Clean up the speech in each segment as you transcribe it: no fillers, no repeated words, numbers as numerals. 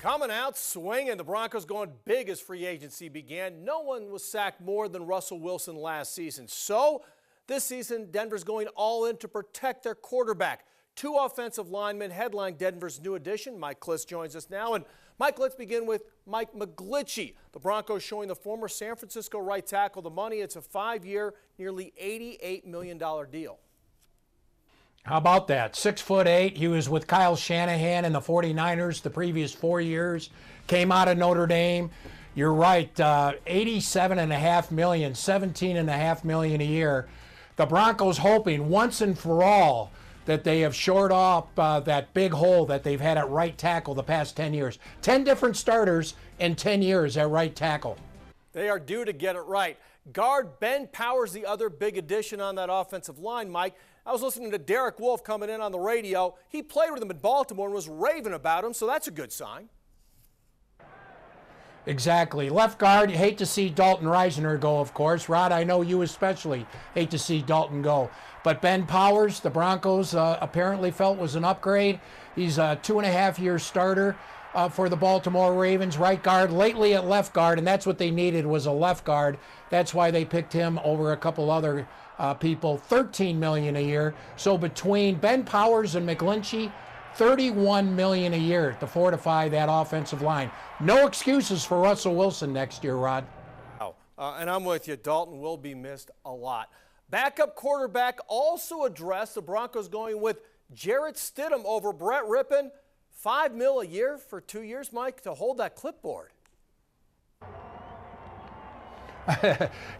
Coming out swinging, the Broncos going big as free agency began. No one was sacked more than Russell Wilson last season. So this season, Denver's going all in to protect their quarterback. Two offensive linemen headline Denver's new addition. Mike-Klis joins us now. And Mike, let's begin with mike-klis. The Broncos showing the former San Francisco right tackle the money. It's a 5-year, nearly $88 million deal. How about that? 6'8". He was with Kyle Shanahan in the 49ers the previous 4 years. Came out of Notre Dame. You're right, $87.5 million, $17.5 million a year. The Broncos hoping once and for all that they have shored off that big hole that they've had at right tackle the past 10 years. 10 different starters in 10 years at right tackle. They are due to get it right. Guard Ben Powers, the other big addition on that offensive line, Mike. I was listening to Derek Wolfe coming in on the radio. He played with him in Baltimore and was raving about him, so that's a good sign. Exactly. Left guard, you hate to see Dalton Risner go, of course. Rod, I know you especially hate to see Dalton go. But Ben Powers, the Broncos apparently felt was an upgrade. He's a 2.5-year starter for the Baltimore Ravens, right guard, lately at left guard, and that's what they needed was a left guard. That's why they picked him over a couple other people. $13 million a year. So between Ben Powers and McGlinchey, $31 million a year to fortify that offensive line. No excuses for Russell Wilson next year, Rod. And I'm with you. Dalton will be missed a lot. Backup quarterback also addressed. The Broncos going with Jarrett Stidham over Brett Rippon. $5 million a year for 2 years, Mike, to hold that clipboard.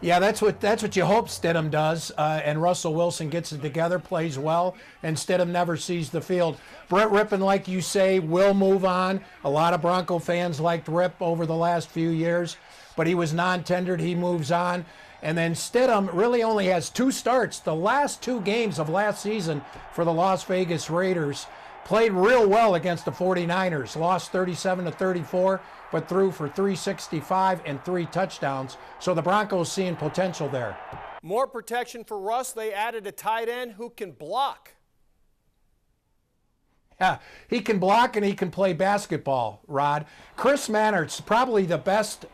Yeah, that's what you hope Stidham does, and Russell Wilson gets it together, plays well, and Stidham never sees the field. Brett Rippon, like you say, will move on. A lot of Bronco fans liked Rip over the last few years, but he was non-tendered. He moves on. And then Stidham really only has 2 starts. The last 2 games of last season for the Las Vegas Raiders. Played real well against the 49ers, lost 37-34, but threw for 365 and 3 touchdowns. So the Broncos seeing potential there. More protection for Russ. They added a tight end who can block. Yeah, he can block and he can play basketball, Rod. Chris Mannert's probably the best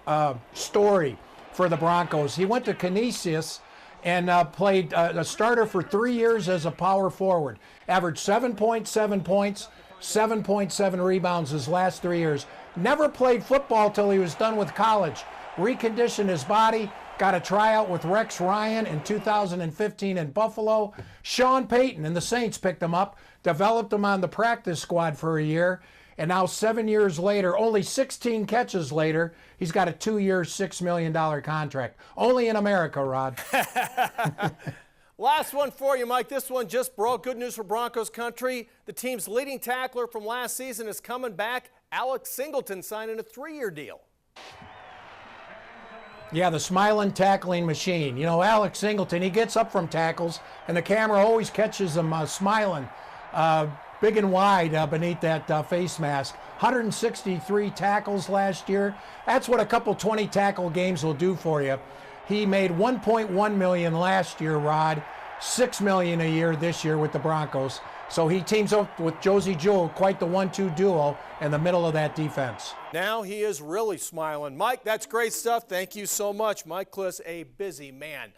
story for the Broncos. He went to Canisius and played a starter for 3 years as a power forward. Averaged 7.7 points, 7.7 rebounds his last 3 years. Never played football till he was done with college. Reconditioned his body, got a tryout with Rex Ryan in 2015 in Buffalo. Sean Payton and the Saints picked him up, developed him on the practice squad for a year, and now 7 years later, only 16 catches later, he's got a 2-year, $6 million contract. Only in America, Rod. Last one for you, Mike. This one just broke. Good news for Broncos country. The team's leading tackler from last season is coming back. Alex Singleton signing a 3-year deal. Yeah, the smiling tackling machine. You know, Alex Singleton, he gets up from tackles, and the camera always catches him smiling. Big and wide beneath that face mask. 163 tackles last year. That's what a couple 20 tackle games will do for you. He made $1.1 million last year, Rod. $6 million a year this year with the Broncos. So he teams up with Josie Jewell, quite the 1-2 duo in the middle of that defense. Now he is really smiling. Mike, that's great stuff. Thank you so much. Mike-Klis, a busy man.